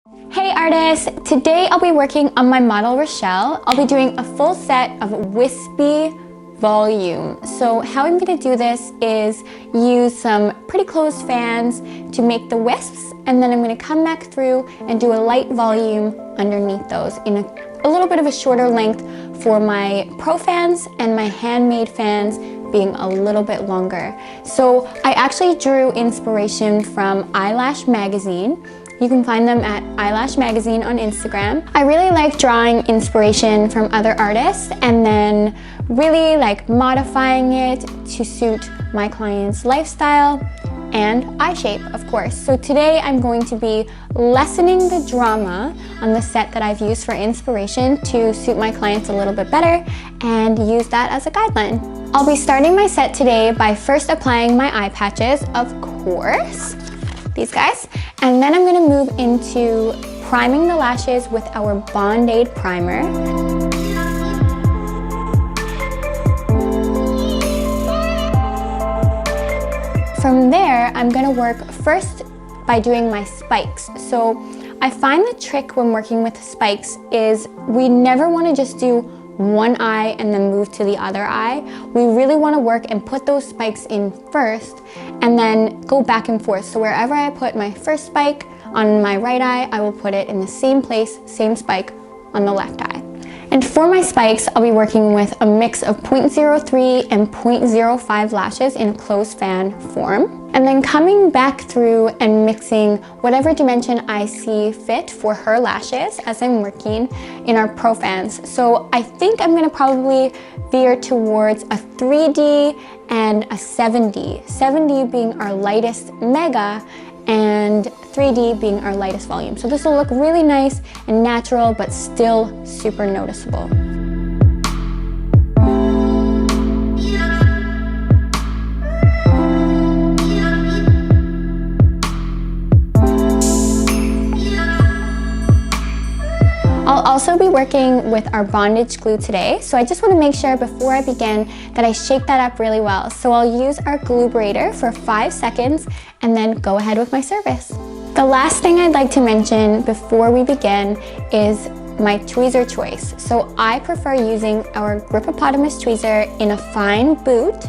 Hey artists! Today I'll be working on my model Rochelle. I'll be doing a full set of wispy volume. So how I'm going to do this is use some pretty closed fans to make the wisps, and then I'm going to come back through and do a light volume underneath those in a little bit of a shorter length for my pro fans, and my handmade fans being a little bit longer. So I actually drew inspiration from Eyelash magazine. You can find them at Eyelash Magazine on Instagram. I really like drawing inspiration from other artists and then really like modifying it to suit my client's lifestyle and eye shape, of course. So today I'm going to be lessening the drama on the set that I've used for inspiration to suit my clients a little bit better and use that as a guideline. I'll be starting my set today by first applying my eye patches, of course, these guys, and then I'm going to move into priming the lashes with our Bondage primer. From there, I'm going to work first by doing my spikes. So I find the trick when working with spikes is we never want to just do one eye and then move to the other eye. We really want to work and put those spikes in first and then go back and forth. So wherever I put my first spike on my right eye, I will put it in the same place, same spike on the left eye. And for my spikes, I'll be working with a mix of 0.03 and 0.05 lashes in a closed fan form. And then coming back through and mixing whatever dimension I see fit for her lashes as I'm working in our pro fans. So I think I'm gonna probably veer towards a 3D and a 7D. 7D being our lightest mega and 3D being our lightest volume. So this will look really nice and natural, but still super noticeable. I'll also be working with our Bondage Glue today, so I just want to make sure before I begin that I shake that up really well. So I'll use our Gluberator for 5 seconds and then go ahead with my service. The last thing I'd like to mention before we begin is my tweezer choice. So I prefer using our Grippopotamus tweezer in a fine boot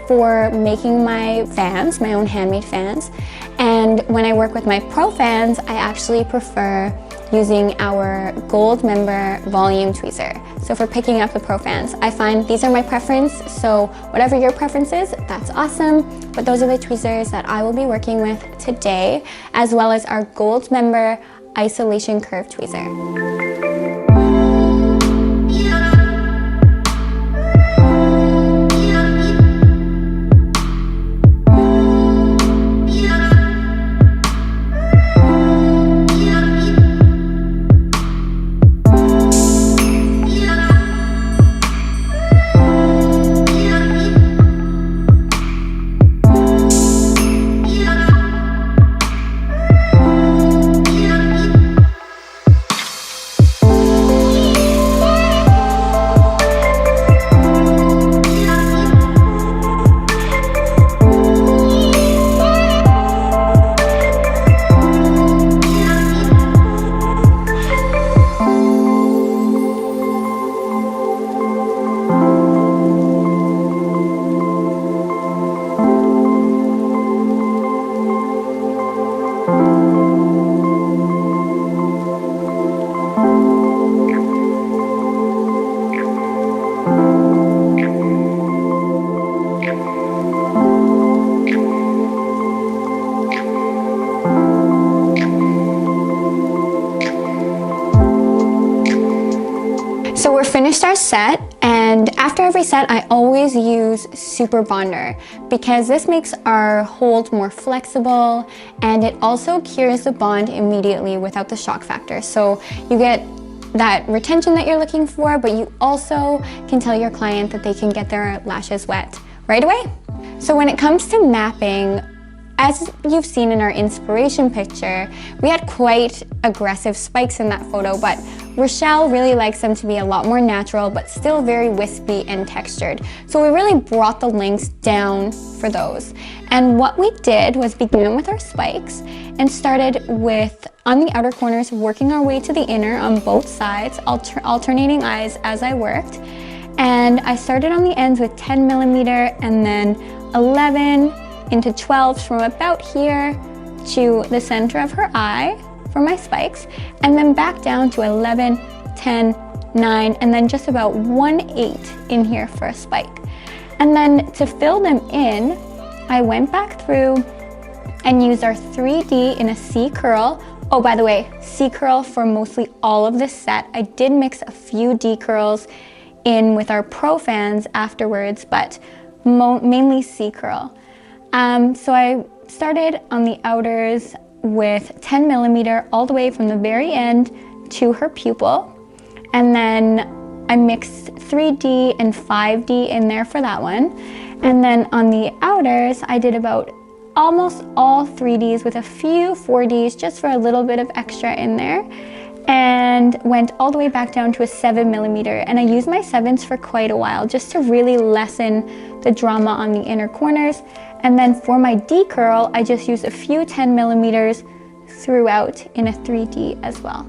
for making my fans, my own handmade fans. And when I work with my pro fans, I actually prefer using our gold member volume tweezer. So for picking up the pro fans, I find these are my preference, so whatever your preference is, that's awesome. But those are the tweezers that I will be working with today, as well as our gold member isolation curve tweezer. So we're finished our set, and after every set I always use Superbonder because this makes our hold more flexible and it also cures the bond immediately without the shock factor. So you get that retention that you're looking for, but you also can tell your client that they can get their lashes wet right away. So when it comes to mapping, as you've seen in our inspiration picture, we had quite aggressive spikes in that photo, but Rochelle really likes them to be a lot more natural, but still very wispy and textured. So we really brought the lengths down for those. And what we did was begin with our spikes and started with, on the outer corners, working our way to the inner on both sides, alternating eyes as I worked. And I started on the ends with 10 millimeter and then 11 into 12 from about here to the center of her eye for my spikes, and then back down to 11, 10, 9, and then just about 1/8 in here for a spike. And then to fill them in, I went back through and used our 3D in a C curl. Oh, by the way, C curl for mostly all of this set. I did mix a few D curls in with our Pro Fans afterwards, but mainly C curl. So I started on the outers with 10 millimeter all the way from the very end to her pupil, and then I mixed 3D and 5D in there for that one. And then on the outers, I did about almost all 3Ds with a few 4Ds just for a little bit of extra in there, and went all the way back down to a 7 millimeter. And I used my 7s for quite a while just to really lessen the drama on the inner corners. And then for my D curl, I just used a few 10 millimeters throughout in a 3D as well.